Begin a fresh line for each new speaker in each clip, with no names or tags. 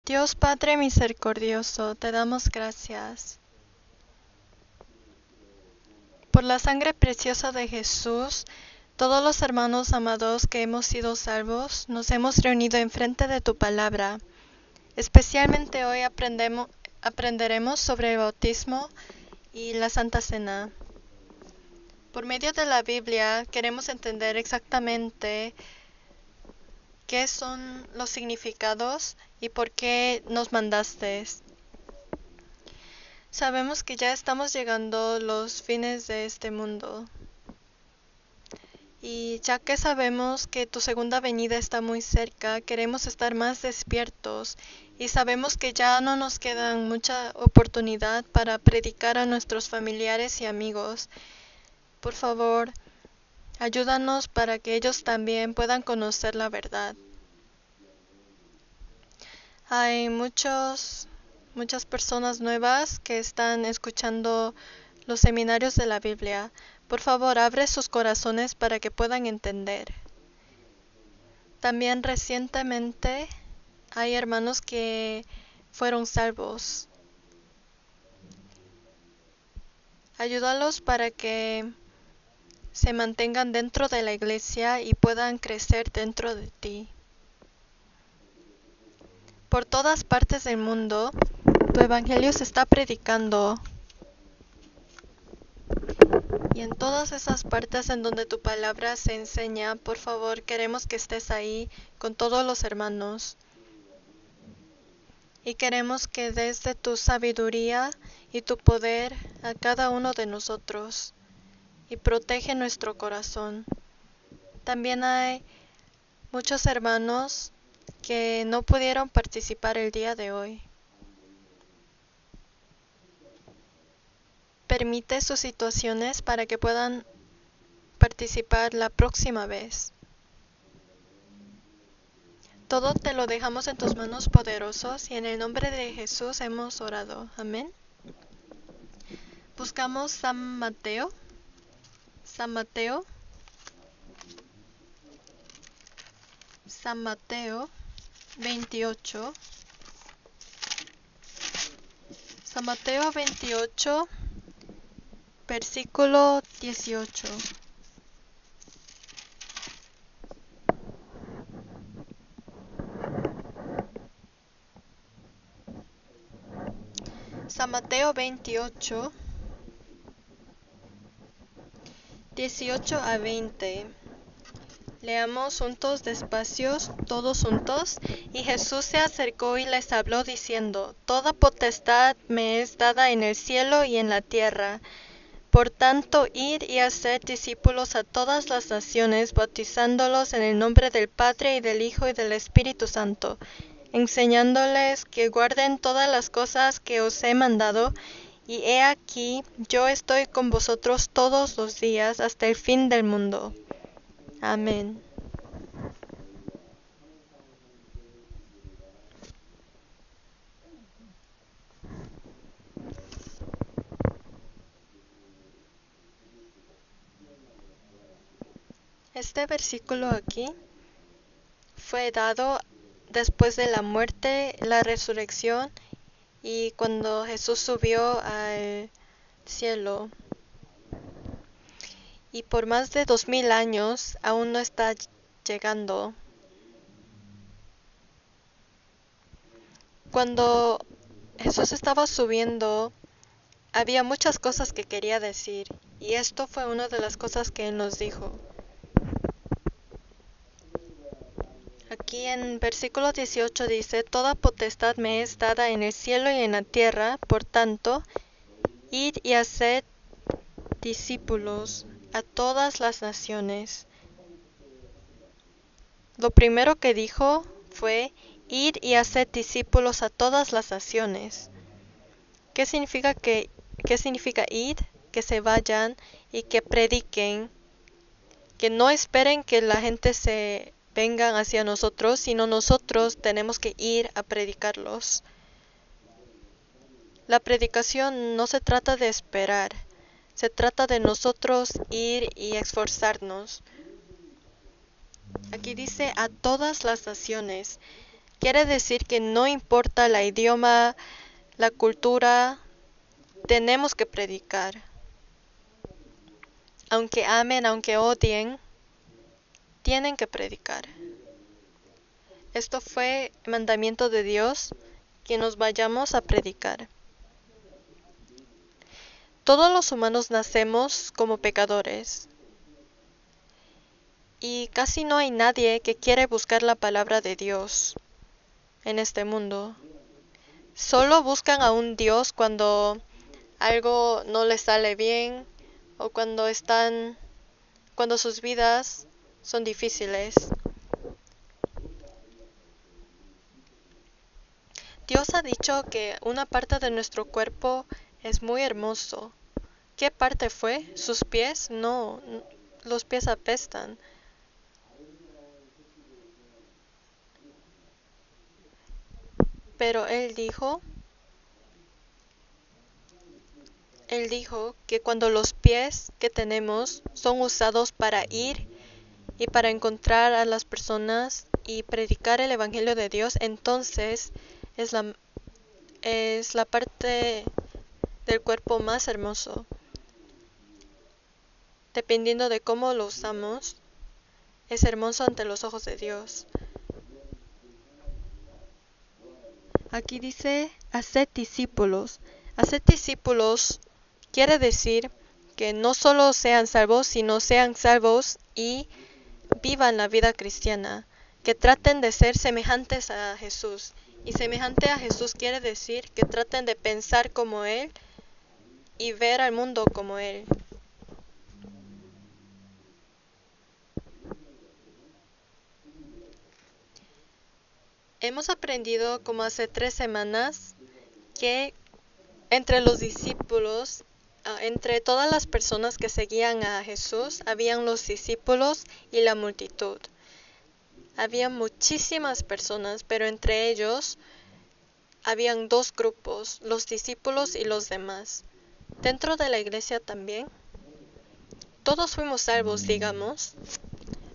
Dios Padre misericordioso, te damos gracias por la sangre preciosa de Jesús. Todos los hermanos amados que hemos sido salvos, nos hemos reunido enfrente de tu palabra. Especialmente hoy aprenderemos sobre el bautismo y la Santa Cena. Por medio de la Biblia queremos entender exactamente qué son los significados y por qué nos mandaste. Sabemos que ya estamos llegando los fines de este mundo. Y ya que sabemos que tu segunda venida está muy cerca, queremos estar más despiertos y sabemos que ya no nos queda mucha oportunidad para predicar a nuestros familiares y amigos. Por favor, ayúdanos para que ellos también puedan conocer la verdad. Hay muchas personas nuevas que están escuchando los seminarios de la Biblia. Por favor, abre sus corazones para que puedan entender. También recientemente hay hermanos que fueron salvos. Ayúdalos para que se mantengan dentro de la iglesia y puedan crecer dentro de ti. Por todas partes del mundo, tu evangelio se está predicando. Y en todas esas partes en donde tu palabra se enseña, por favor, queremos que estés ahí con todos los hermanos. Y queremos que des de tu sabiduría y tu poder a cada uno de nosotros. Y protege nuestro corazón. También hay muchos hermanos que no pudieron participar el día de hoy. Permite sus situaciones para que puedan participar la próxima vez. Todo te lo dejamos en tus manos poderosos y en el nombre de Jesús hemos orado. Amén. Buscamos San Mateo. San Mateo 28. San Mateo 28, versículo 18. San Mateo 28, 18 a 20. Leamos juntos despacios, todos juntos. Y Jesús se acercó y les habló diciendo: Toda potestad me es dada en el cielo y en la tierra. Por tanto, id y haced discípulos a todas las naciones, bautizándolos en el nombre del Padre y del Hijo y del Espíritu Santo, enseñándoles que guarden todas las cosas que os he mandado, y he aquí, yo estoy con vosotros todos los días hasta el fin del mundo. Amén. Este versículo aquí fue dado después de la muerte, la resurrección y cuando Jesús subió al cielo. Y por más de 2000 años aún no está llegando. Cuando Jesús estaba subiendo, había muchas cosas que quería decir, y esto fue una de las cosas que Él nos dijo. Aquí en versículo 18 dice: Toda potestad me es dada en el cielo y en la tierra, por tanto, id y haced discípulos a todas las naciones. Lo primero que dijo fue: id y haced discípulos a todas las naciones. ¿Qué significa id? Que se vayan y que prediquen, que no esperen que la gente se venga hacia nosotros, sino nosotros tenemos que ir a predicarlos. La predicación no se trata de esperar, se trata de nosotros ir y esforzarnos. Aquí dice a todas las naciones. Quiere decir que no importa el idioma, la cultura, tenemos que predicar. Aunque amen, aunque odien, tienen que predicar. Esto fue el mandamiento de Dios, que nos vayamos a predicar. Todos los humanos nacemos como pecadores. Y casi no hay nadie que quiere buscar la palabra de Dios en este mundo. Solo buscan a un Dios cuando algo no les sale bien o cuando sus vidas son difíciles. Dios ha dicho que una parte de nuestro cuerpo es muy hermoso. ¿Qué parte fue? ¿Sus pies? No, los pies apestan. Pero Él dijo que cuando los pies que tenemos son usados para ir y para encontrar a las personas y predicar el Evangelio de Dios, entonces es la parte del cuerpo más hermoso. Dependiendo de cómo lo usamos, es hermoso ante los ojos de Dios. Aquí dice, haced discípulos. Haced discípulos quiere decir que no solo sean salvos, sino sean salvos y vivan la vida cristiana, que traten de ser semejantes a Jesús. Y semejante a Jesús quiere decir que traten de pensar como Él y ver al mundo como Él. Hemos aprendido como hace 3 semanas que entre los discípulos, entre todas las personas que seguían a Jesús, habían los discípulos y la multitud. Había muchísimas personas, pero entre ellos habían 2 grupos, los discípulos y los demás. Dentro de la iglesia también, todos fuimos salvos, digamos,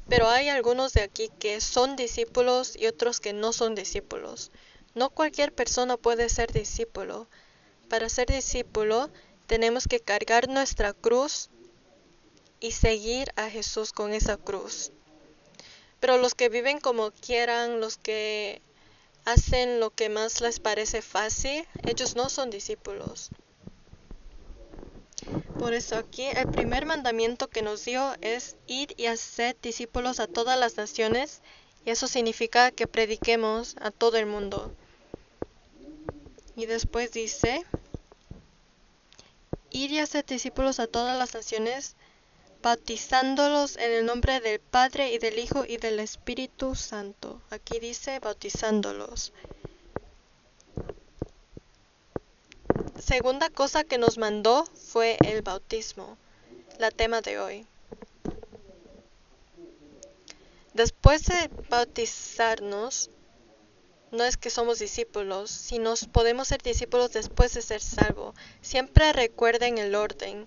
pero hay algunos de aquí que son discípulos y otros que no son discípulos. No cualquier persona puede ser discípulo. Para ser discípulo, tenemos que cargar nuestra cruz y seguir a Jesús con esa cruz. Pero los que viven como quieran, los que hacen lo que más les parece fácil, ellos no son discípulos. Por eso aquí el primer mandamiento que nos dio es ir y hacer discípulos a todas las naciones, y eso significa que prediquemos a todo el mundo. Y después dice, ir y hacer discípulos a todas las naciones, bautizándolos en el nombre del Padre y del Hijo y del Espíritu Santo. Aquí dice bautizándolos. Segunda cosa que nos mandó fue el bautismo, la tema de hoy. Después de bautizarnos, no es que somos discípulos, sino podemos ser discípulos después de ser salvos. Siempre recuerden el orden.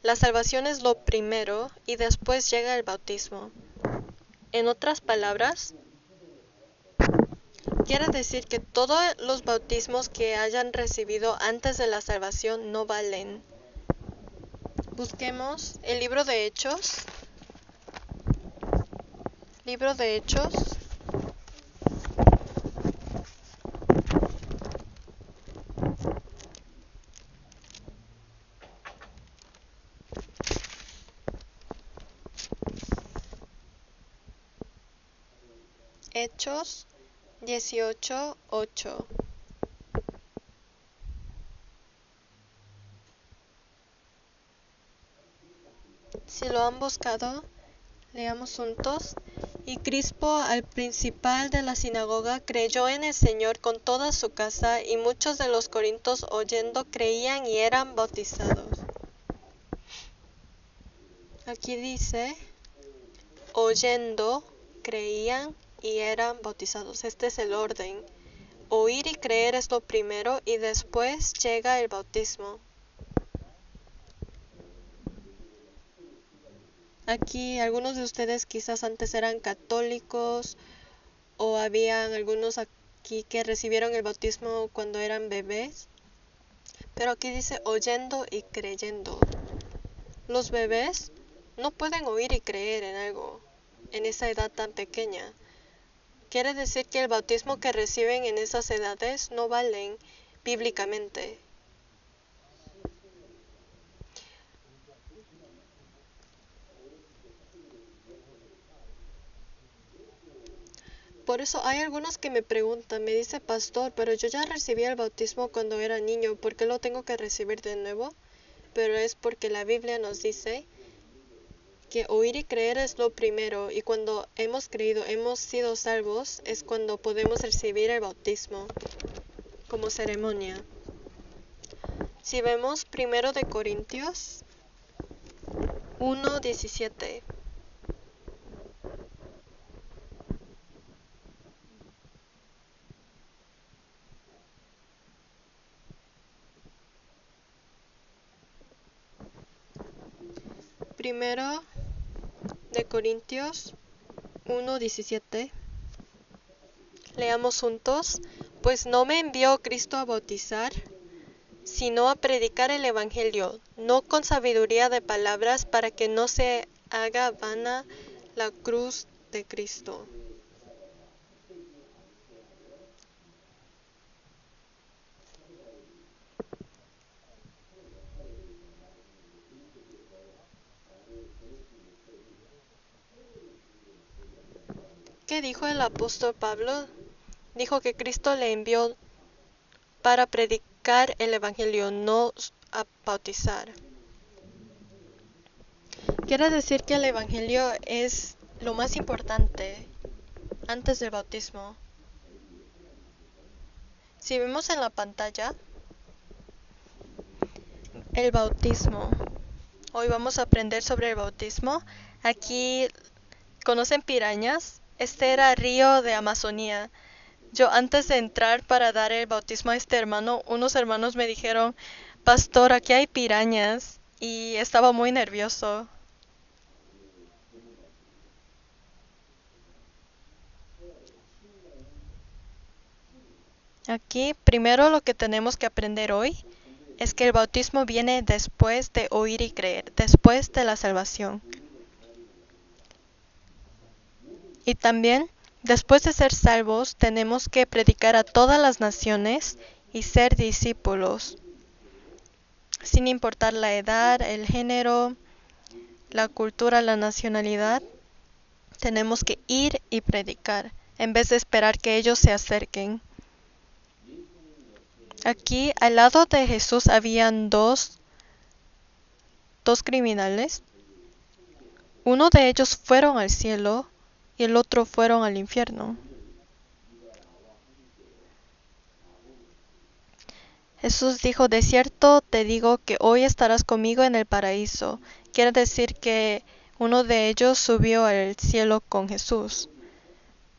La salvación es lo primero y después llega el bautismo. En otras palabras, quiere decir que todos los bautismos que hayan recibido antes de la salvación no valen. Busquemos el libro de Hechos. Libro de Hechos. Hechos 18:8. Si lo han buscado, leamos juntos. Y Crispo, al principal de la sinagoga, creyó en el Señor con toda su casa, y muchos de los corintios oyendo creían y eran bautizados. Aquí dice, oyendo, creían y eran bautizados. Este es el orden. Oír y creer es lo primero y después llega el bautismo. Aquí algunos de ustedes quizás antes eran católicos o habían algunos aquí que recibieron el bautismo cuando eran bebés. Pero aquí dice oyendo y creyendo. Los bebés no pueden oír y creer en algo en esa edad tan pequeña. Quiere decir que el bautismo que reciben en esas edades no valen bíblicamente. Por eso hay algunos que me preguntan, me dice pastor, pero yo ya recibí el bautismo cuando era niño, ¿por qué lo tengo que recibir de nuevo? Pero es porque la Biblia nos dice que oír y creer es lo primero, y cuando hemos creído, hemos sido salvos, es cuando podemos recibir el bautismo como ceremonia. Si vemos 1 de Corintios 1:17. Primero de Corintios 1:17. Leamos juntos. Pues no me envió Cristo a bautizar, sino a predicar el Evangelio, no con sabiduría de palabras, para que no se haga vana la cruz de Cristo. ¿Qué dijo el apóstol Pablo? Dijo que Cristo le envió para predicar el Evangelio, no a bautizar. Quiere decir que el Evangelio es lo más importante antes del bautismo. Si vemos en la pantalla, el bautismo. Hoy vamos a aprender sobre el bautismo. Aquí, ¿conocen pirañas? Este era río de Amazonía. Yo antes de entrar para dar el bautismo a este hermano, unos hermanos me dijeron, pastor, aquí hay pirañas. Y estaba muy nervioso. Aquí, primero lo que tenemos que aprender hoy es que el bautismo viene después de oír y creer, después de la salvación. Y también, después de ser salvos, tenemos que predicar a todas las naciones y ser discípulos, sin importar la edad, el género, la cultura, la nacionalidad. Tenemos que ir y predicar, en vez de esperar que ellos se acerquen. Aquí, al lado de Jesús, habían dos criminales. Uno de ellos fueron al cielo y el otro fueron al infierno. Jesús dijo, de cierto te digo que hoy estarás conmigo en el paraíso. Quiere decir que uno de ellos subió al cielo con Jesús.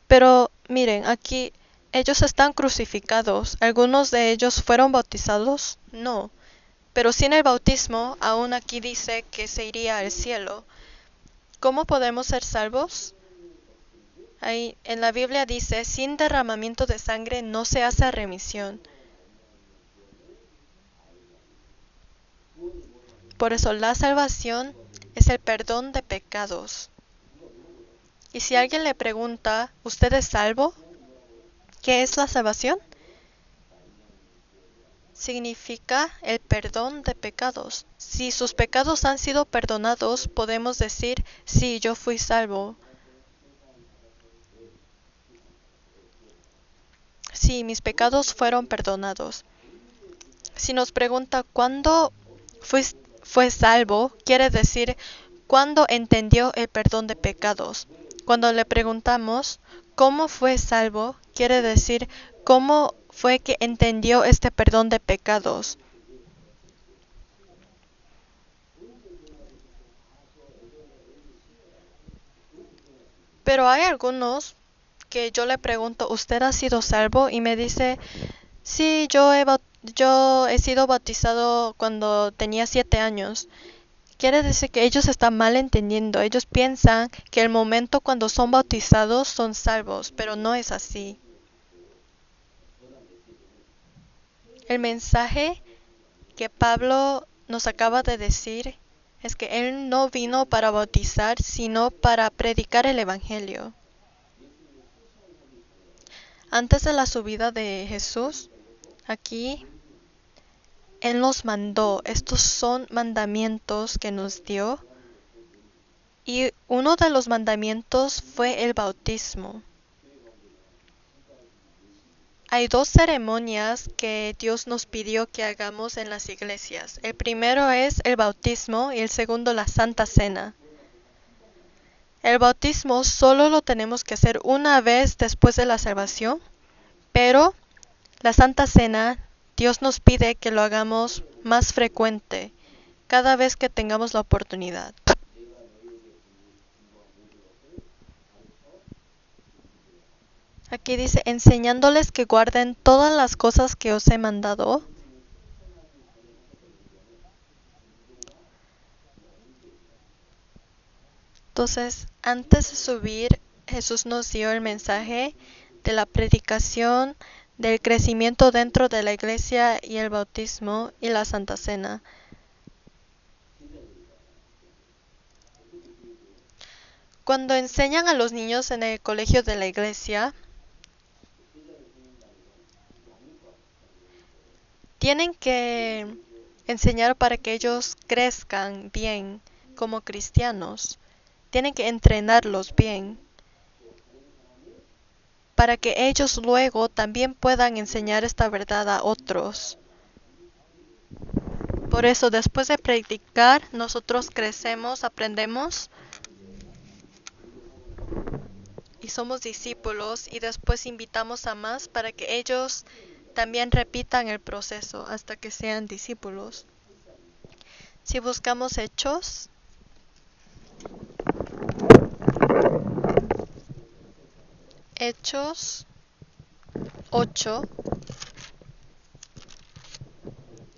Pero miren, aquí ellos están crucificados. ¿Algunos de ellos fueron bautizados? No. Pero sin el bautismo, aún aquí dice que se iría al cielo. ¿Cómo podemos ser salvos? Ahí en la Biblia dice, sin derramamiento de sangre no se hace remisión. Por eso la salvación es el perdón de pecados. Y si alguien le pregunta, ¿usted es salvo? ¿Qué es la salvación? Significa el perdón de pecados. Si sus pecados han sido perdonados, podemos decir, sí, yo fui salvo. Sí, mis pecados fueron perdonados. Si nos pregunta cuándo fue salvo, quiere decir cuándo entendió el perdón de pecados. Cuando le preguntamos cómo fue salvo, quiere decir cómo fue que entendió este perdón de pecados. Pero hay algunos que yo le pregunto, ¿usted ha sido salvo? Y me dice, sí, yo he sido bautizado cuando tenía 7 años. Quiere decir que ellos están mal entendiendo. Ellos piensan que el momento cuando son bautizados son salvos, pero no es así. El mensaje que Pablo nos acaba de decir es que él no vino para bautizar, sino para predicar el Evangelio. Antes de la subida de Jesús, aquí, Él nos mandó. Estos son mandamientos que nos dio. Y uno de los mandamientos fue el bautismo. Hay dos ceremonias que Dios nos pidió que hagamos en las iglesias. El primero es el bautismo y el segundo la Santa Cena. El bautismo solo lo tenemos que hacer una vez después de la salvación, pero la Santa Cena, Dios nos pide que lo hagamos más frecuente, cada vez que tengamos la oportunidad. Aquí dice, enseñándoles que guarden todas las cosas que os he mandado. Entonces, antes de subir, Jesús nos dio el mensaje de la predicación, del crecimiento dentro de la iglesia y el bautismo y la Santa Cena. Cuando enseñan a los niños en el colegio de la iglesia, tienen que enseñar para que ellos crezcan bien como cristianos. Tienen que entrenarlos bien para que ellos luego también puedan enseñar esta verdad a otros. Por eso, después de predicar, nosotros crecemos, aprendemos y somos discípulos, y después invitamos a más para que ellos también repitan el proceso hasta que sean discípulos. Si buscamos Hechos 8,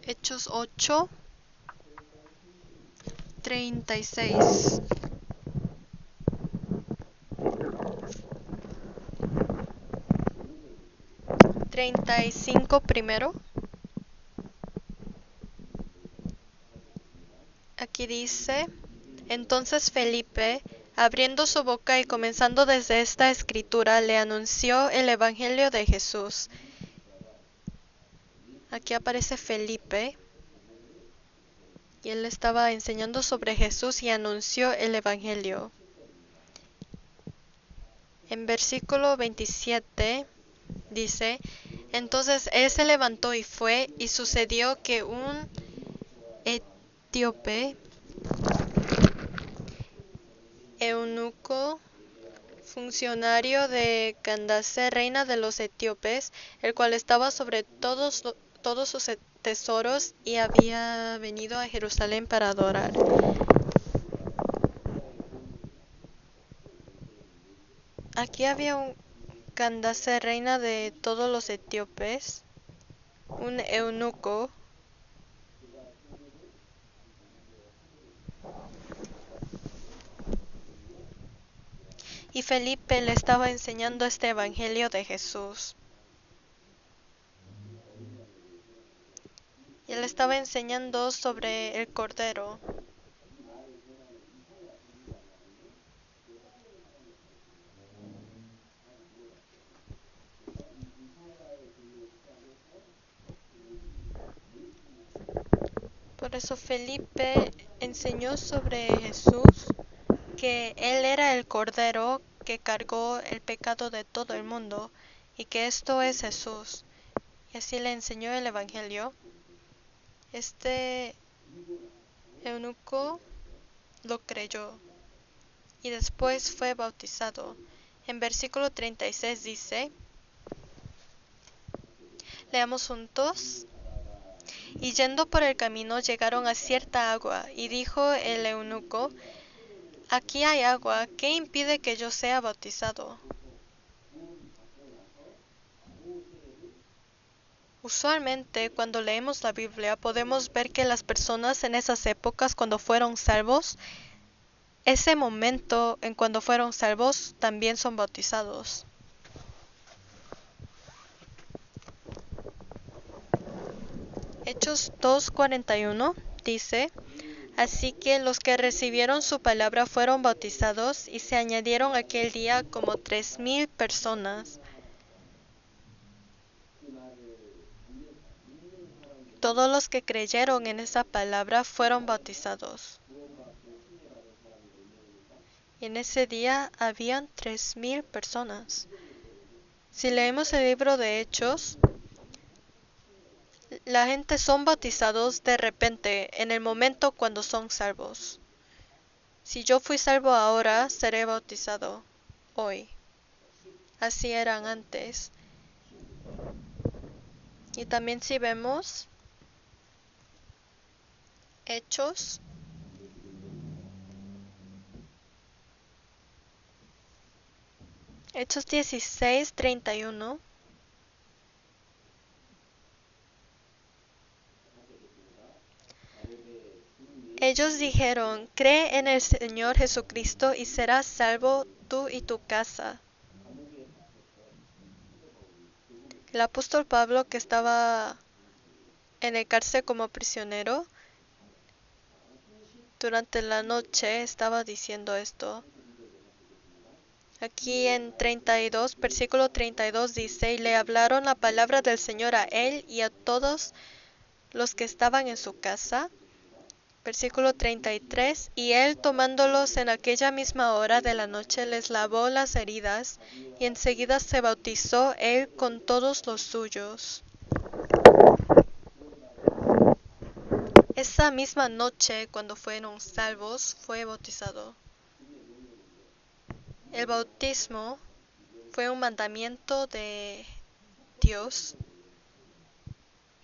Hechos 8, 36. 35 primero. Aquí dice, entonces Felipe, abriendo su boca y comenzando desde esta escritura, le anunció el Evangelio de Jesús. Aquí aparece Felipe, y él estaba enseñando sobre Jesús y anunció el Evangelio. En versículo 27 dice, entonces él se levantó y fue, y sucedió que un etíope, eunuco, funcionario de Candace, reina de los etíopes, el cual estaba sobre todos sus tesoros y había venido a Jerusalén para adorar. Aquí había un Candace, reina de todos los etíopes, un eunuco, y Felipe le estaba enseñando este evangelio de Jesús. Y él estaba enseñando sobre el Cordero. Por eso Felipe enseñó sobre Jesús, que Él era el Cordero que cargó el pecado de todo el mundo, y que esto es Jesús. Y así le enseñó el Evangelio. Este eunuco lo creyó y después fue bautizado. En versículo 36 dice, leamos juntos. Y yendo por el camino llegaron a cierta agua, y dijo el eunuco, aquí hay agua, ¿qué impide que yo sea bautizado? Usualmente, cuando leemos la Biblia, podemos ver que las personas en esas épocas, cuando fueron salvos, ese momento en cuando fueron salvos, también son bautizados. Hechos 2:41 dice: Así que los que recibieron su palabra fueron bautizados, y se añadieron aquel día como 3,000 personas. Todos los que creyeron en esa palabra fueron bautizados. Y en ese día habían 3,000 personas. Si leemos el libro de Hechos, la gente son bautizados de repente, en el momento cuando son salvos. Si yo fui salvo ahora, seré bautizado hoy. Así eran antes. Y también si vemos Hechos 16:31. Ellos dijeron: Cree en el Señor Jesucristo y serás salvo tú y tu casa. El apóstol Pablo, que estaba en el cárcel como prisionero, durante la noche estaba diciendo esto. Aquí en 32, versículo 32 dice: Y le hablaron la palabra del Señor a él y a todos los que estaban en su casa. Versículo 33, y él, tomándolos en aquella misma hora de la noche, les lavó las heridas, y enseguida se bautizó él con todos los suyos. Esa misma noche, cuando fueron salvos, fue bautizado. El bautismo fue un mandamiento de Dios,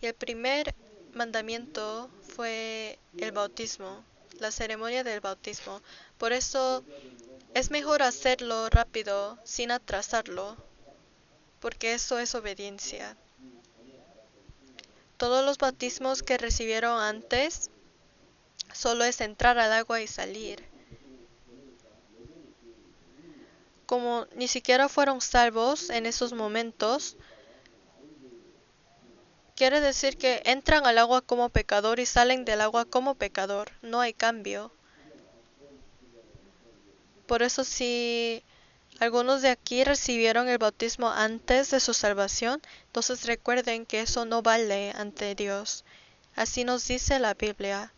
y el primer mandamiento fue el bautismo, la ceremonia del bautismo. Por eso es mejor hacerlo rápido, sin atrasarlo, porque eso es obediencia. Todos los bautismos que recibieron antes, solo es entrar al agua y salir. Como ni siquiera fueron salvos en esos momentos, quiere decir que entran al agua como pecador y salen del agua como pecador. No hay cambio. Por eso si algunos de aquí recibieron el bautismo antes de su salvación, entonces recuerden que eso no vale ante Dios. Así nos dice la Biblia.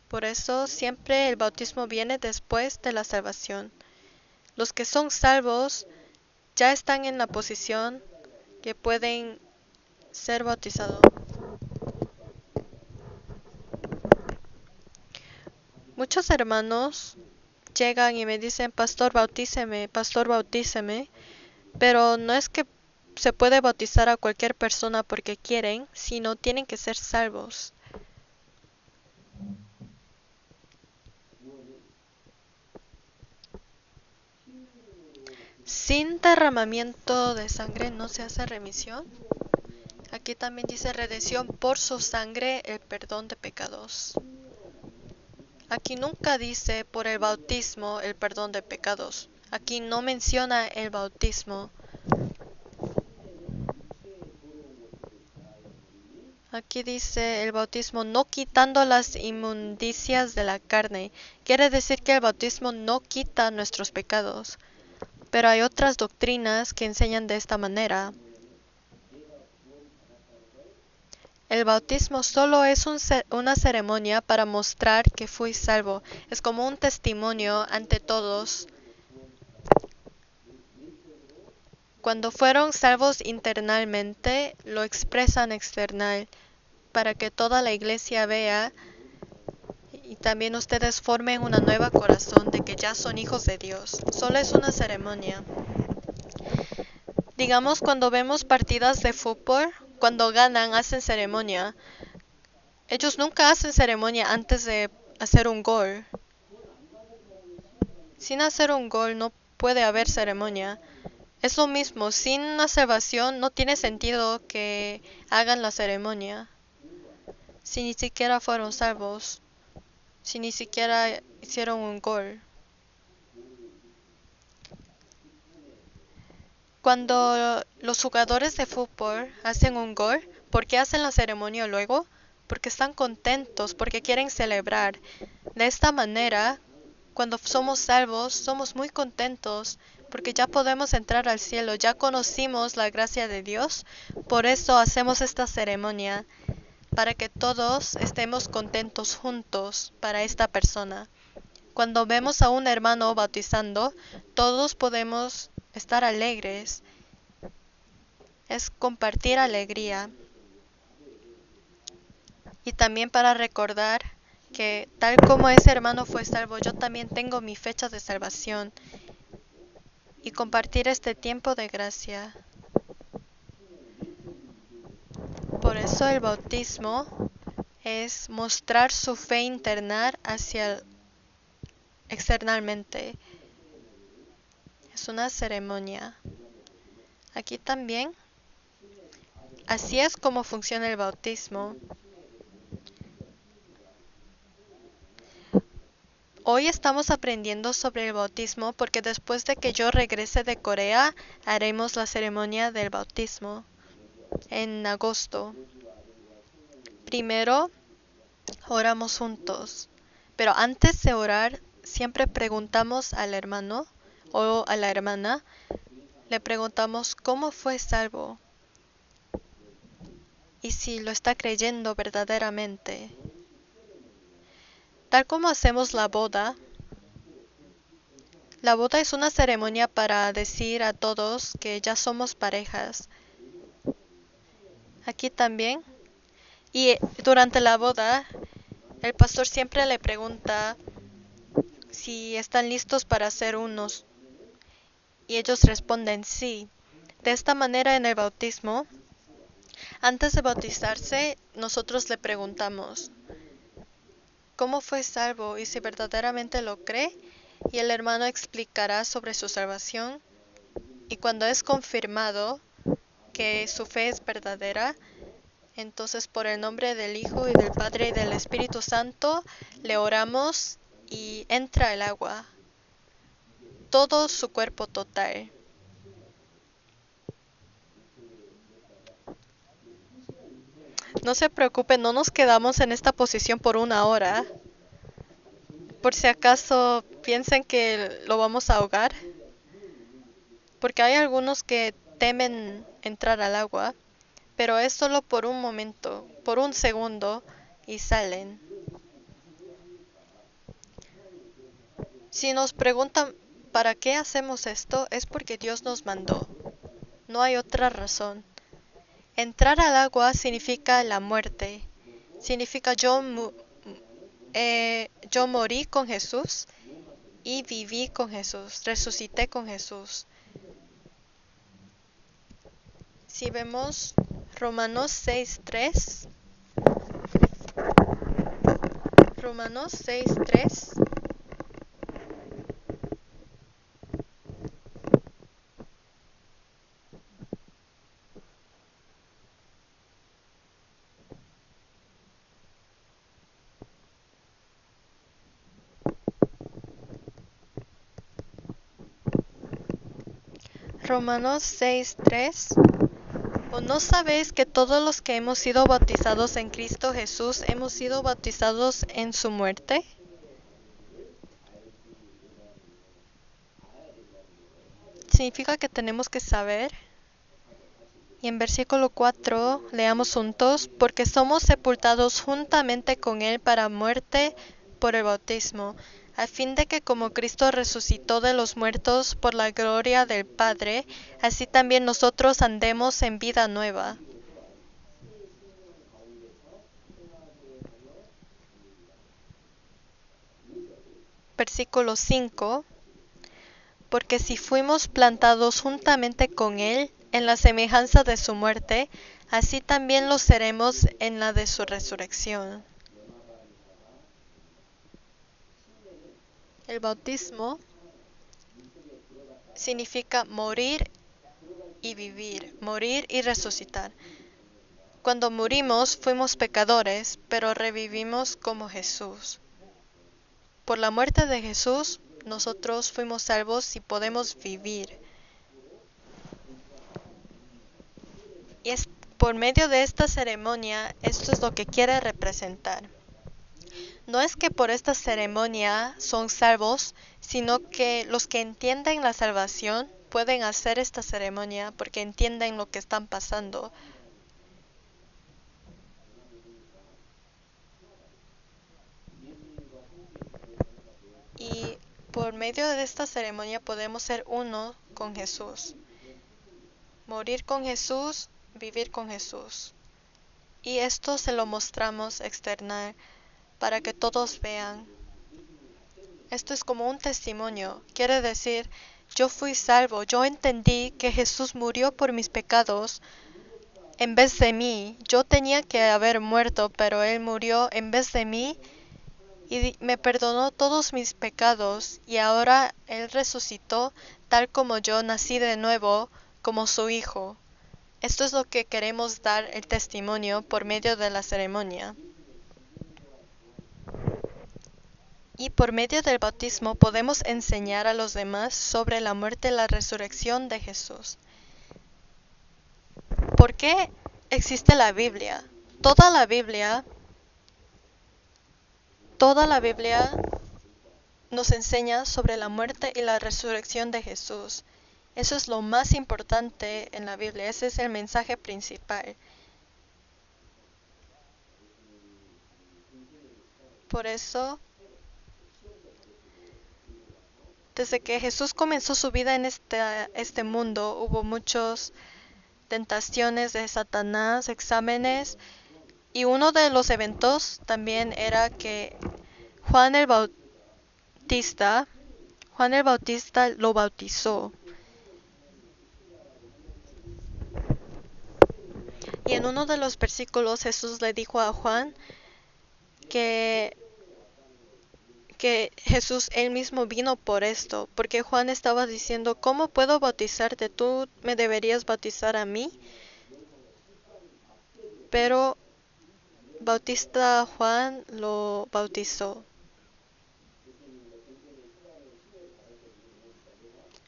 Por eso siempre el bautismo viene después de la salvación. Los que son salvos ya están en la posición que pueden ser bautizados. Muchos hermanos llegan y me dicen: pastor, bautíceme, pero no es que se puede bautizar a cualquier persona porque quieren, sino tienen que ser salvos. Sin derramamiento de sangre no se hace remisión. Aquí también dice redención por su sangre, el perdón de pecados. Aquí nunca dice por el bautismo el perdón de pecados. Aquí no menciona el bautismo. Aquí dice el bautismo no quitando las inmundicias de la carne. Quiere decir que el bautismo no quita nuestros pecados. Pero hay otras doctrinas que enseñan de esta manera. El bautismo solo es una ceremonia para mostrar que fui salvo. Es como un testimonio ante todos. Cuando fueron salvos internamente, lo expresan external, para que toda la iglesia vea y también ustedes formen una nueva corazón de que ya son hijos de Dios. Solo es una ceremonia. Digamos, cuando vemos partidas de fútbol, cuando ganan hacen ceremonia. Ellos nunca hacen ceremonia antes de hacer un gol. Sin hacer un gol no puede haber ceremonia. Es lo mismo, sin una salvación no tiene sentido que hagan la ceremonia, si ni siquiera fueron salvos, si ni siquiera hicieron un gol. Cuando los jugadores de fútbol hacen un gol, ¿por qué hacen la ceremonia luego? Porque están contentos, porque quieren celebrar. De esta manera, cuando somos salvos, somos muy contentos, porque ya podemos entrar al cielo, ya conocimos la gracia de Dios. Por eso hacemos esta ceremonia, para que todos estemos contentos juntos para esta persona. Cuando vemos a un hermano bautizando, todos podemos estar alegres. Es compartir alegría. Y también para recordar que tal como ese hermano fue salvo, yo también tengo mi fecha de salvación. Y compartir este tiempo de gracia. Por eso el bautismo es mostrar su fe interna hacia externalmente. Es una ceremonia. Aquí también, así es como funciona el bautismo. Hoy estamos aprendiendo sobre el bautismo porque después de que yo regrese de Corea, haremos la ceremonia del bautismo en agosto. Primero, oramos juntos, pero antes de orar, siempre preguntamos al hermano o a la hermana, le preguntamos cómo fue salvo y si lo está creyendo verdaderamente. Tal como hacemos la boda es una ceremonia para decir a todos que ya somos parejas. Aquí también. Y durante la boda, el pastor siempre le pregunta si están listos para ser unos. Y ellos responden sí. De esta manera en el bautismo, antes de bautizarse, nosotros le preguntamos cómo fue salvo y si verdaderamente lo cree, y el hermano explicará sobre su salvación. Y cuando es confirmado que su fe es verdadera, entonces por el nombre del Hijo y del Padre y del Espíritu Santo le oramos y entra el agua, todo su cuerpo total. No se preocupe, no nos quedamos en esta posición por 1 hora. Por si acaso piensen que lo vamos a ahogar. Porque hay algunos que temen entrar al agua, pero es solo por un momento, por un segundo, y salen. Si nos preguntan ¿para qué hacemos esto? Es porque Dios nos mandó. No hay otra razón. Entrar al agua significa la muerte. Significa yo morí con Jesús y viví con Jesús, resucité con Jesús. Si vemos Romanos 6:3, Romanos 6:3, Romanos 6:3. ¿O no sabéis que todos los que hemos sido bautizados en Cristo Jesús hemos sido bautizados en su muerte? Significa que tenemos que saber. Y en versículo 4 leamos juntos, porque somos sepultados juntamente con Él para muerte por el bautismo, a fin de que como Cristo resucitó de los muertos por la gloria del Padre, así también nosotros andemos en vida nueva. Versículo 5. Porque si fuimos plantados juntamente con Él en la semejanza de su muerte, así también lo seremos en la de su resurrección. El bautismo significa morir y vivir, morir y resucitar. Cuando morimos fuimos pecadores, pero revivimos como Jesús. Por la muerte de Jesús, nosotros fuimos salvos y podemos vivir. Y es por medio de esta ceremonia, esto es lo que quiere representar. No es que por esta ceremonia son salvos, sino que los que entienden la salvación pueden hacer esta ceremonia porque entienden lo que están pasando. Y por medio de esta ceremonia podemos ser uno con Jesús. Morir con Jesús, vivir con Jesús. Y esto se lo mostramos externar para que todos vean. Esto es como un testimonio. Quiere decir, yo fui salvo, yo entendí que Jesús murió por mis pecados en vez de mí. Yo tenía que haber muerto, pero Él murió en vez de mí y me perdonó todos mis pecados y ahora Él resucitó tal como yo nací de nuevo como su hijo. Esto es lo que queremos dar el testimonio por medio de la ceremonia. Y por medio del bautismo podemos enseñar a los demás sobre la muerte y la resurrección de Jesús. ¿Por qué existe la Biblia? Toda la Biblia nos enseña sobre la muerte y la resurrección de Jesús. Eso es lo más importante en la Biblia, ese es el mensaje principal. Por eso, desde que Jesús comenzó su vida en este mundo, hubo muchas tentaciones de Satanás, exámenes, y uno de los eventos también era que Juan el Bautista lo bautizó. Y en uno de los versículos Jesús le dijo a Juan que Jesús él mismo vino por esto, porque Juan estaba diciendo, ¿cómo puedo bautizarte? Tú me deberías bautizar a mí. Pero Bautista Juan lo bautizó.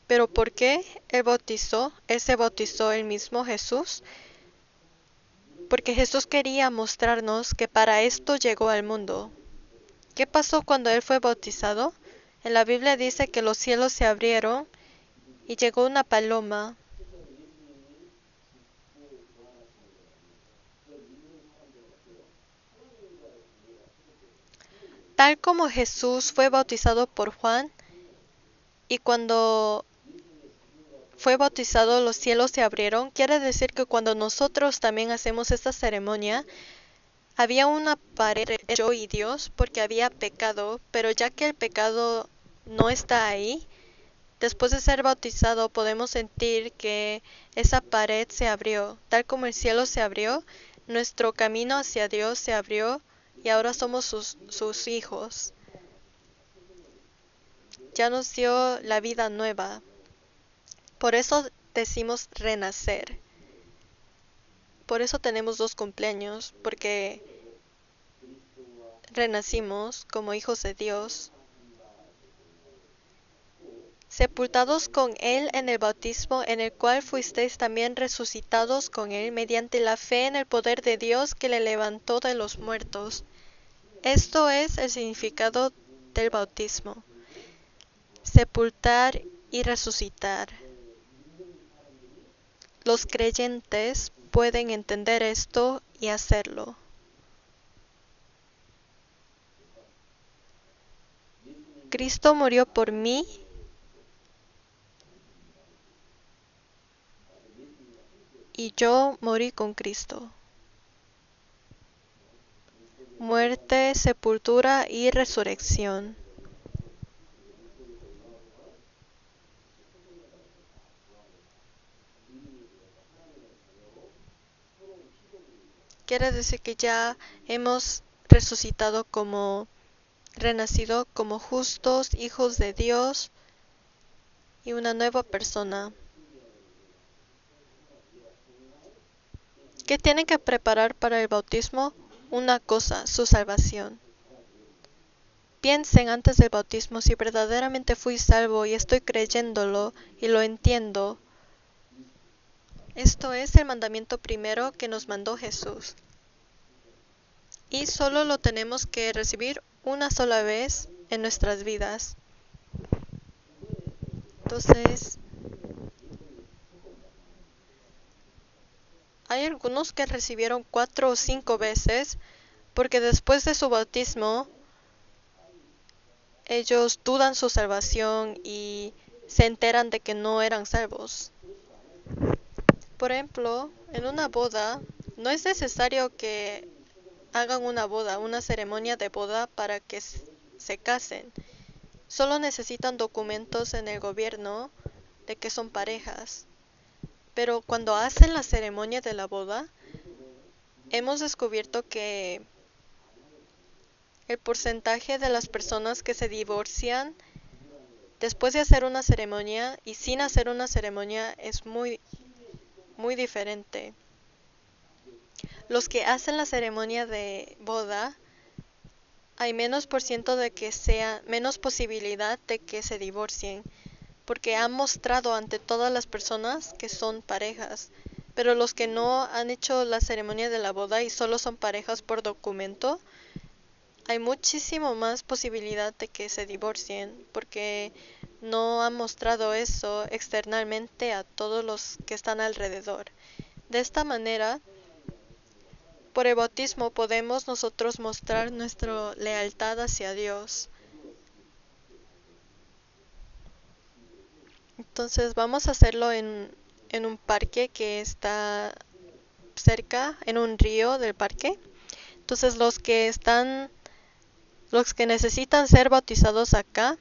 ¿Pero por qué él bautizó? Él se bautizó él mismo, Jesús. Porque Jesús quería mostrarnos que para esto llegó al mundo. ¿Qué pasó cuando él fue bautizado? En la Biblia dice que los cielos se abrieron y llegó una paloma. Tal como Jesús fue bautizado por Juan, y cuando fue bautizado los cielos se abrieron, quiere decir que cuando nosotros también hacemos esta ceremonia, había una pared entre yo y Dios porque había pecado, pero ya que el pecado no está ahí, después de ser bautizado podemos sentir que esa pared se abrió, tal como el cielo se abrió, nuestro camino hacia Dios se abrió y ahora somos sus hijos. Ya nos dio la vida nueva. Por eso decimos renacer. Por eso tenemos 2 cumpleaños, porque renacimos como hijos de Dios. Sepultados con Él en el bautismo, en el cual fuisteis también resucitados con Él mediante la fe en el poder de Dios que le levantó de los muertos. Esto es el significado del bautismo. Sepultar y resucitar. Los creyentes pueden entender esto y hacerlo. Cristo murió por mí y yo morí con Cristo. Muerte, sepultura y resurrección. Quiere decir que ya hemos resucitado renacido como justos, hijos de Dios y una nueva persona. ¿Qué tienen que preparar para el bautismo? Una cosa, su salvación. Piensen antes del bautismo si verdaderamente fui salvo y estoy creyéndolo y lo entiendo. Esto es el mandamiento primero que nos mandó Jesús. Y solo lo tenemos que recibir una sola vez en nuestras vidas. Entonces, hay algunos que recibieron 4 o 5 veces porque después de su bautismo ellos dudan su salvación y se enteran de que no eran salvos. Por ejemplo, en una boda no es necesario que hagan una ceremonia de boda para que se casen. Solo necesitan documentos en el gobierno de que son parejas. Pero cuando hacen la ceremonia de la boda, hemos descubierto que el porcentaje de las personas que se divorcian después de hacer una ceremonia y sin hacer una ceremonia es muy, muy diferente. Los que hacen la ceremonia de boda, hay menos menos posibilidad de que se divorcien, porque han mostrado ante todas las personas que son parejas. Pero los que no han hecho la ceremonia de la boda y solo son parejas por documento, hay muchísimo más posibilidad de que se divorcien, porque no han mostrado eso externamente a todos los que están alrededor. De esta manera, por el bautismo podemos nosotros mostrar nuestra lealtad hacia Dios. Entonces vamos a hacerlo en un parque que está cerca, en un río del parque. Entonces los que necesitan ser bautizados acá,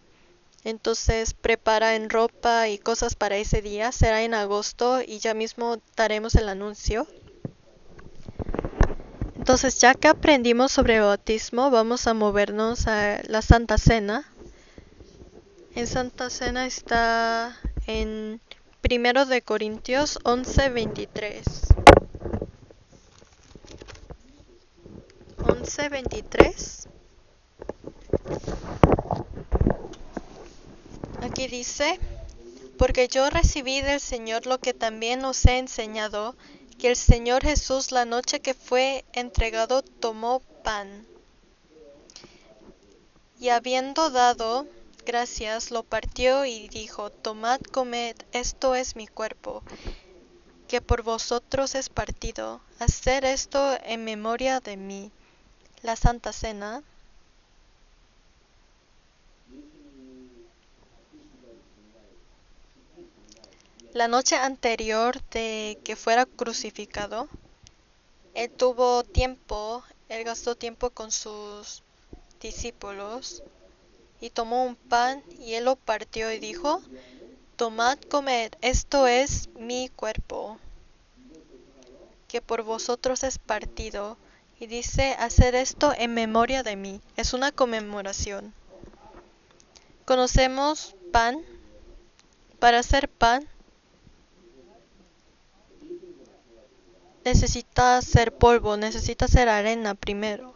entonces preparen ropa y cosas para ese día. Será en agosto y ya mismo daremos el anuncio. Entonces, ya que aprendimos sobre el bautismo, vamos a movernos a la Santa Cena. En Santa Cena está en 1 de Corintios 11:23. 11:23. Aquí dice: porque yo recibí del Señor lo que también os he enseñado, que el Señor Jesús, la noche que fue entregado, tomó pan, y habiendo dado gracias, lo partió y dijo: tomad, comed, esto es mi cuerpo, que por vosotros es partido. Haced esto en memoria de mí. La Santa Cena. La noche anterior de que fuera crucificado, él gastó tiempo con sus discípulos y tomó un pan y él lo partió y dijo: tomad, comed, esto es mi cuerpo, que por vosotros es partido. Y dice: hacer esto en memoria de mí. Es una conmemoración. Conocemos pan. Para hacer pan necesita ser polvo, necesita ser harina primero.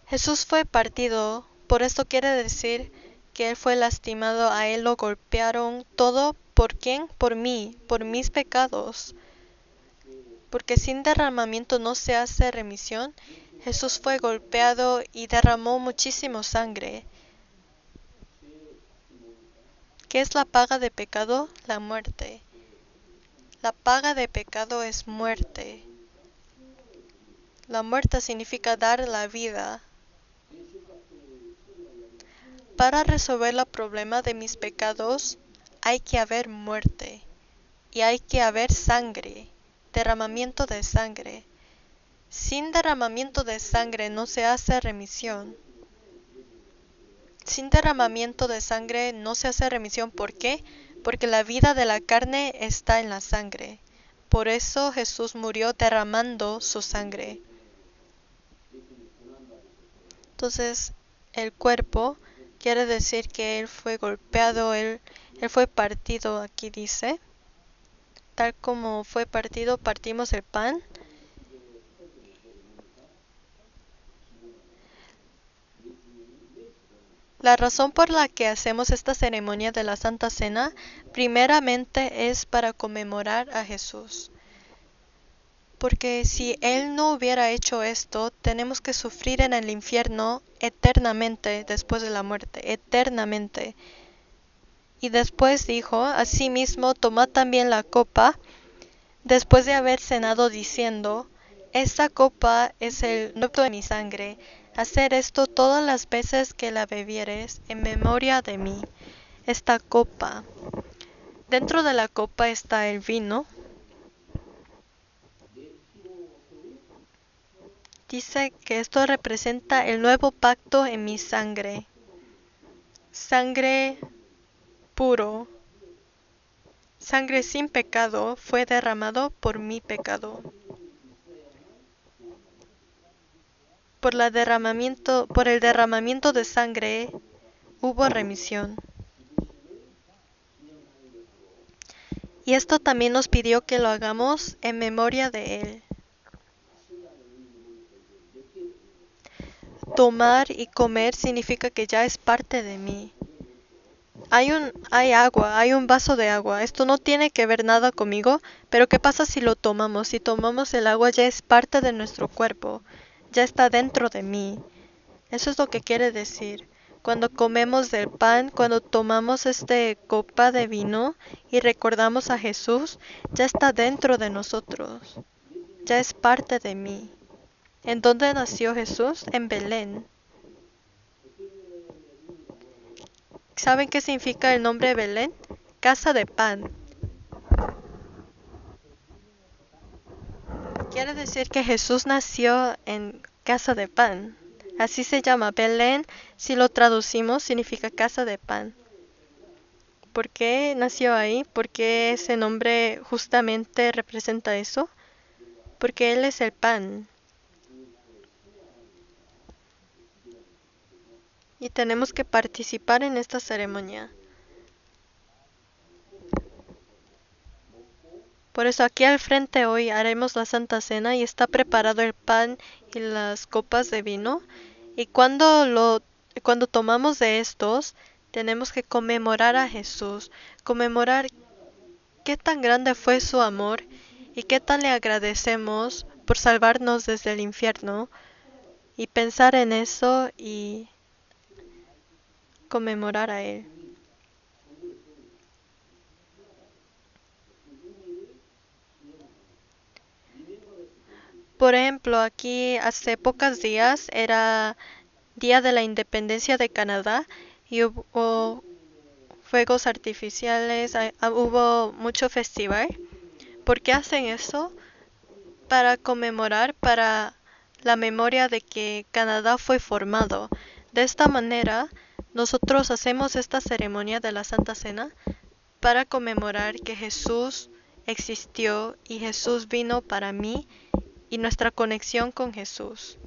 Jesús fue partido, por esto quiere decir que él fue lastimado, a él lo golpearon todo. ¿Por quién? Por mí, por mis pecados. Porque sin derramamiento no se hace remisión. Jesús fue golpeado y derramó muchísimo sangre. ¿Qué es la paga de pecado? La muerte. La paga de pecado es muerte. La muerte significa dar la vida. Para resolver el problema de mis pecados hay que haber muerte y hay que haber sangre, derramamiento de sangre. Sin derramamiento de sangre no se hace remisión. Sin derramamiento de sangre no se hace remisión. ¿Por qué? Porque la vida de la carne está en la sangre. Por eso Jesús murió derramando su sangre. Entonces, el cuerpo quiere decir que él fue golpeado, él fue partido, aquí dice. tal como fue partido, partimos el pan. La razón por la que hacemos esta ceremonia de la Santa Cena, primeramente es para conmemorar a Jesús. Porque si Él no hubiera hecho esto, tenemos que sufrir en el infierno eternamente después de la muerte, eternamente. Y después dijo, asimismo, tomad también la copa, después de haber cenado, diciendo, esta copa es el nuevo de mi sangre. Hacer esto todas las veces que la bebieres en memoria de mí. Esta copa. Dentro de la copa está el vino. Dice que esto representa el nuevo pacto en mi sangre. Sangre puro. Sangre sin pecado fue derramado por mi pecado. Por el derramamiento de sangre hubo remisión. Y esto también nos pidió que lo hagamos en memoria de Él. Tomar y comer significa que ya es parte de mí. Hay agua, hay un vaso de agua. Esto no tiene que ver nada conmigo, pero ¿qué pasa si lo tomamos? Si tomamos el agua ya es parte de nuestro cuerpo, ya está dentro de mí. Eso es lo que quiere decir. Cuando comemos del pan, cuando tomamos copa de vino y recordamos a Jesús, ya está dentro de nosotros, ya es parte de mí. ¿En dónde nació Jesús? En Belén. ¿Saben qué significa el nombre Belén? Casa de pan. Quiere decir que Jesús nació en casa de pan. Así se llama. Belén, si lo traducimos, significa casa de pan. ¿Por qué nació ahí? ¿Por qué ese nombre justamente representa eso? Porque Él es el pan. Y tenemos que participar en esta ceremonia. Por eso aquí al frente hoy haremos la Santa Cena y está preparado el pan y las copas de vino. Y cuando tomamos de estos, tenemos que conmemorar a Jesús, conmemorar qué tan grande fue su amor y qué tan le agradecemos por salvarnos desde el infierno, y pensar en eso y conmemorar a Él. Por ejemplo, aquí hace pocos días era Día de la Independencia de Canadá y hubo fuegos artificiales, hubo mucho festival. ¿Por qué hacen eso? Para conmemorar, para la memoria de que Canadá fue formado. De esta manera, nosotros hacemos esta ceremonia de la Santa Cena para conmemorar que Jesús existió y Jesús vino para mí y nuestra conexión con Jesús.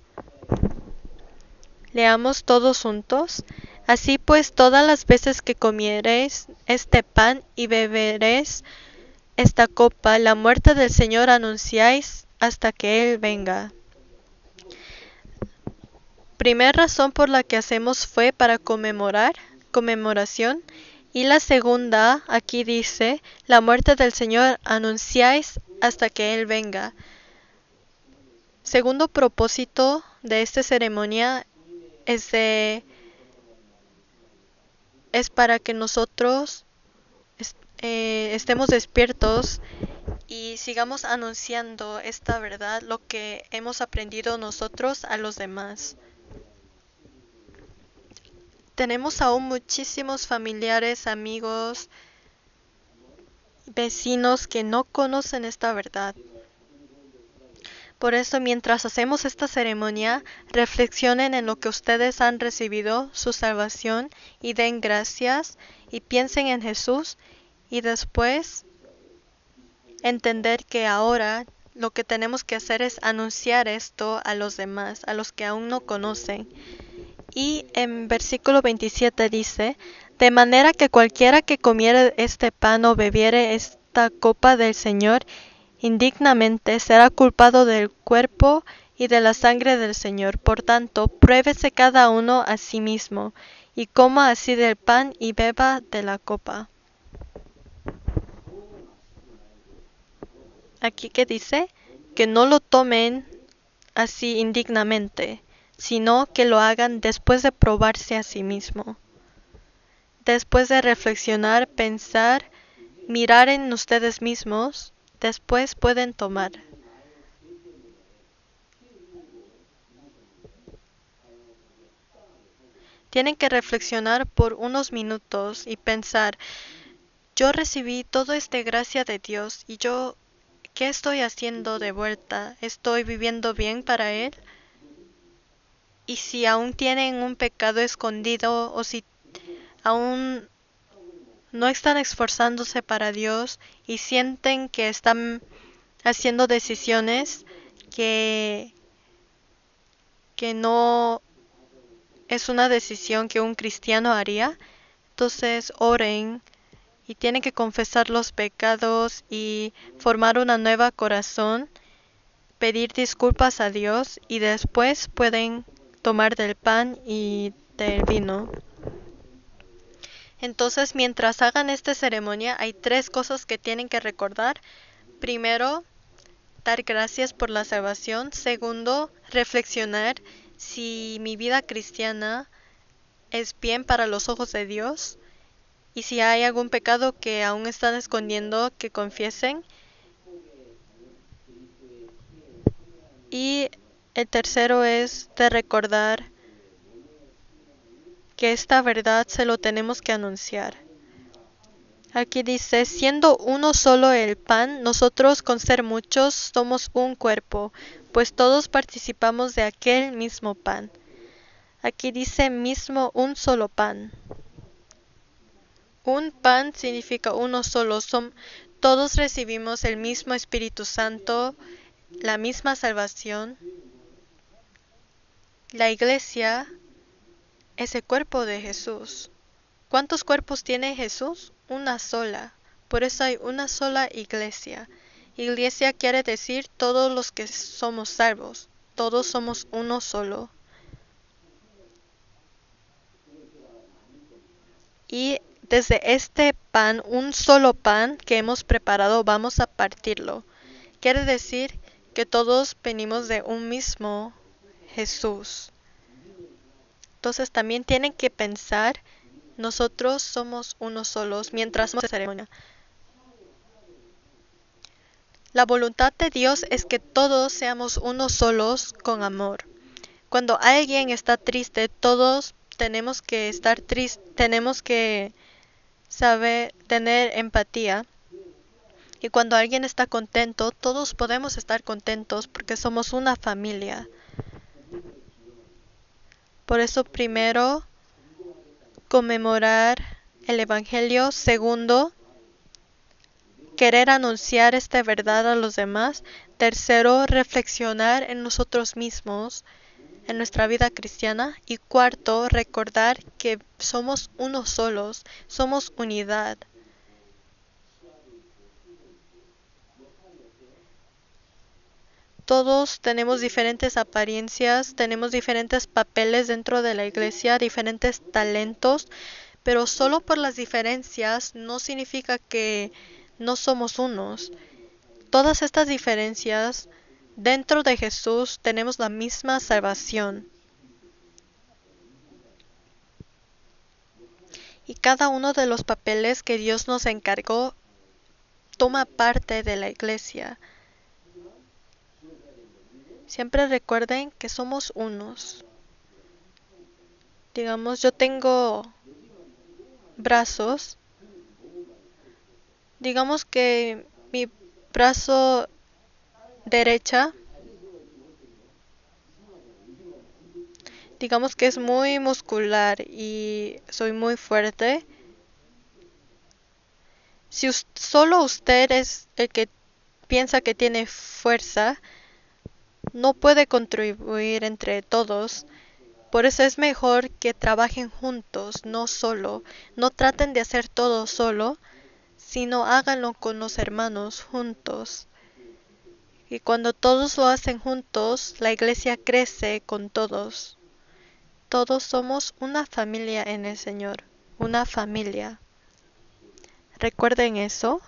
Leamos todos juntos. Así pues, todas las veces que comiereis este pan y beberéis esta copa, la muerte del Señor anunciáis hasta que Él venga. Primera razón por la que hacemos fue para conmemoración. Y la segunda, aquí dice, la muerte del Señor anunciáis hasta que Él venga. Segundo propósito de esta ceremonia es para que nosotros estemos despiertos y sigamos anunciando esta verdad, lo que hemos aprendido nosotros a los demás. Tenemos aún muchísimos familiares, amigos, vecinos que no conocen esta verdad. Por eso, mientras hacemos esta ceremonia, reflexionen en lo que ustedes han recibido, su salvación, y den gracias, y piensen en Jesús, y después entender que ahora lo que tenemos que hacer es anunciar esto a los demás, a los que aún no conocen. Y en versículo 27 dice, de manera que cualquiera que comiere este pan o bebiere esta copa del Señor indignamente, será culpado del cuerpo y de la sangre del Señor. Por tanto, pruébese cada uno a sí mismo, y coma así del pan y beba de la copa. Aquí que dice que no lo tomen así indignamente, sino que lo hagan después de probarse a sí mismo. Después de reflexionar, pensar, mirar en ustedes mismos, después pueden tomar. Tienen que reflexionar por unos minutos y pensar, yo recibí toda esta gracia de Dios y yo, ¿qué estoy haciendo de vuelta? ¿Estoy viviendo bien para Él? Y si aún tienen un pecado escondido o si aún no están esforzándose para Dios y sienten que están haciendo decisiones que no es una decisión que un cristiano haría, entonces oren y tienen que confesar los pecados y formar una nueva corazón, pedir disculpas a Dios y después pueden tomar del pan y del vino. Entonces, mientras hagan esta ceremonia, hay 3 cosas que tienen que recordar. Primero, dar gracias por la salvación. Segundo, reflexionar si mi vida cristiana es bien para los ojos de Dios. Y si hay algún pecado que aún están escondiendo, que confiesen. Y el tercero es de recordar que esta verdad se lo tenemos que anunciar. Aquí dice, siendo uno solo el pan, nosotros con ser muchos somos un cuerpo, pues todos participamos de aquel mismo pan. Aquí dice mismo un solo pan. Un pan significa uno solo. Todos recibimos el mismo Espíritu Santo, la misma salvación. La iglesia es el cuerpo de Jesús. ¿Cuántos cuerpos tiene Jesús? Una sola. Por eso hay una sola iglesia. Iglesia quiere decir todos los que somos salvos. Todos somos uno solo. Y desde este pan, un solo pan que hemos preparado, vamos a partirlo. Quiere decir que todos venimos de un mismo Jesús. Entonces también tienen que pensar, nosotros somos unos solos mientras hacemos la ceremonia. La voluntad de Dios es que todos seamos unos solos con amor. Cuando alguien está triste, todos tenemos que estar tristes, tenemos que saber tener empatía. Y cuando alguien está contento, todos podemos estar contentos porque somos una familia. Por eso primero, conmemorar el Evangelio. Segundo, querer anunciar esta verdad a los demás. Tercero, reflexionar en nosotros mismos, en nuestra vida cristiana. Y cuarto, recordar que somos unos solos, somos unidad. Todos tenemos diferentes apariencias, tenemos diferentes papeles dentro de la iglesia, diferentes talentos, pero solo por las diferencias no significa que no somos unos. Todas estas diferencias, dentro de Jesús tenemos la misma salvación. Y cada uno de los papeles que Dios nos encargó toma parte de la iglesia. Siempre recuerden que somos unos. Digamos, yo tengo brazos. Digamos que mi brazo derecha, digamos que es muy muscular y soy muy fuerte. Si solo usted es el que piensa que tiene fuerza, no puede contribuir entre todos. Por eso es mejor que trabajen juntos, no solo. No traten de hacer todo solo, sino háganlo con los hermanos juntos. Y cuando todos lo hacen juntos, la iglesia crece con todos. Todos somos una familia en el Señor, una familia. ¿Recuerden eso?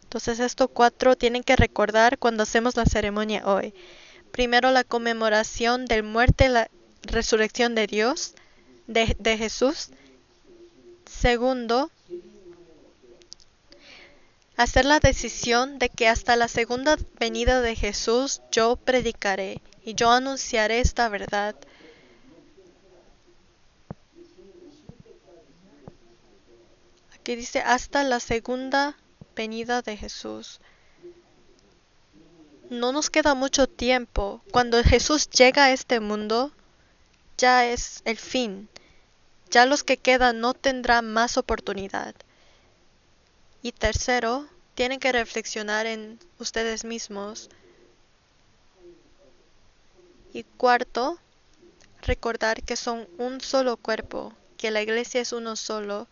Entonces estos 4 tienen que recordar cuando hacemos la ceremonia hoy. Primero, la conmemoración del muerte y la resurrección de Dios, de Jesús. Segundo, hacer la decisión de que hasta la segunda venida de Jesús yo predicaré y yo anunciaré esta verdad. Aquí dice hasta la segunda venida de Jesús. No nos queda mucho tiempo. Cuando Jesús llega a este mundo, ya es el fin. Ya los que quedan no tendrán más oportunidad. Y tercero, tienen que reflexionar en ustedes mismos. Y cuarto, recordar que son un solo cuerpo, que la iglesia es uno solo.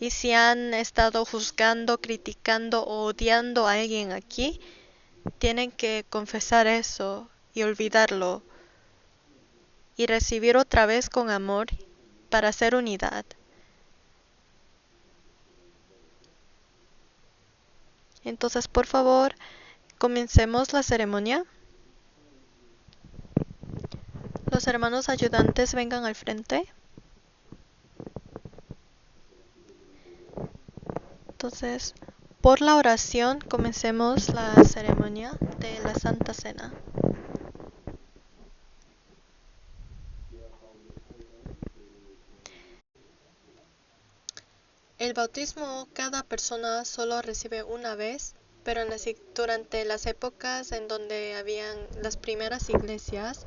Y si han estado juzgando, criticando o odiando a alguien aquí, tienen que confesar eso y olvidarlo. Y recibir otra vez con amor para hacer unidad. Entonces, por favor, comencemos la ceremonia. Los hermanos ayudantes vengan al frente. Entonces, por la oración, comencemos la ceremonia de la Santa Cena. El bautismo cada persona solo recibe una vez, pero durante las épocas en donde habían las primeras iglesias,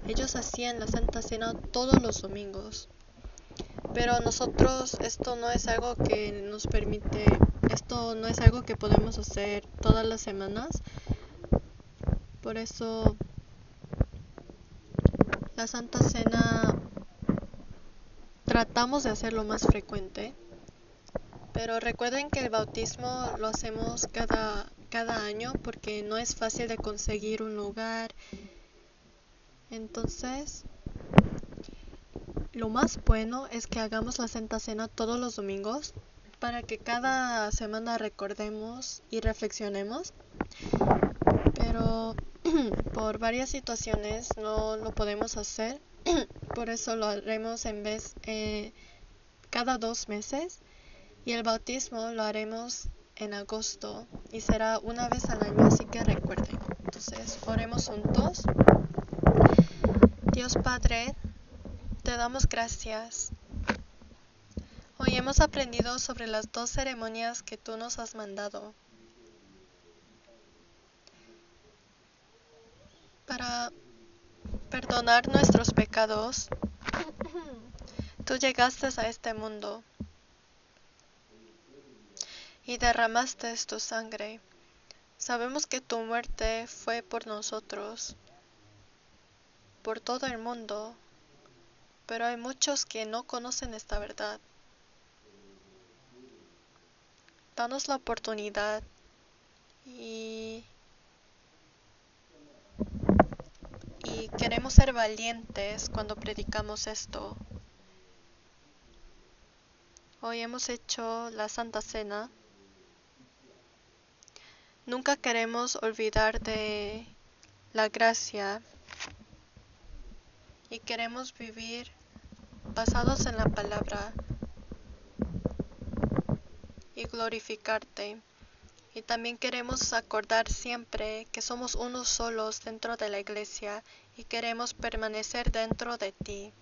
ellos hacían la Santa Cena todos los domingos. Pero nosotros esto no es algo que nos permite, esto no es algo que podemos hacer todas las semanas. Por eso la Santa Cena tratamos de hacerlo más frecuente. Pero recuerden que el bautismo lo hacemos cada año porque no es fácil de conseguir un lugar. Entonces, lo más bueno es que hagamos la Santa Cena todos los domingos para que cada semana recordemos y reflexionemos. Pero por varias situaciones no lo podemos hacer. Por eso lo haremos en vez cada 2 meses. Y el bautismo lo haremos en agosto y será una vez al año, así que recuerden. Entonces, oremos juntos. Dios Padre, te damos gracias. Hoy hemos aprendido sobre las 2 ceremonias que tú nos has mandado. Para perdonar nuestros pecados, tú llegaste a este mundo y derramaste tu sangre. Sabemos que tu muerte fue por nosotros, por todo el mundo, pero hay muchos que no conocen esta verdad. Danos la oportunidad y queremos ser valientes cuando predicamos esto. Hoy hemos hecho la Santa Cena. Nunca queremos olvidar de la gracia y queremos vivir basados en la palabra y glorificarte. Y también queremos acordar siempre que somos unos solos dentro de la iglesia y queremos permanecer dentro de ti.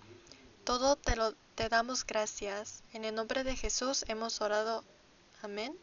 Todo te damos gracias. En el nombre de Jesús hemos orado. Amén.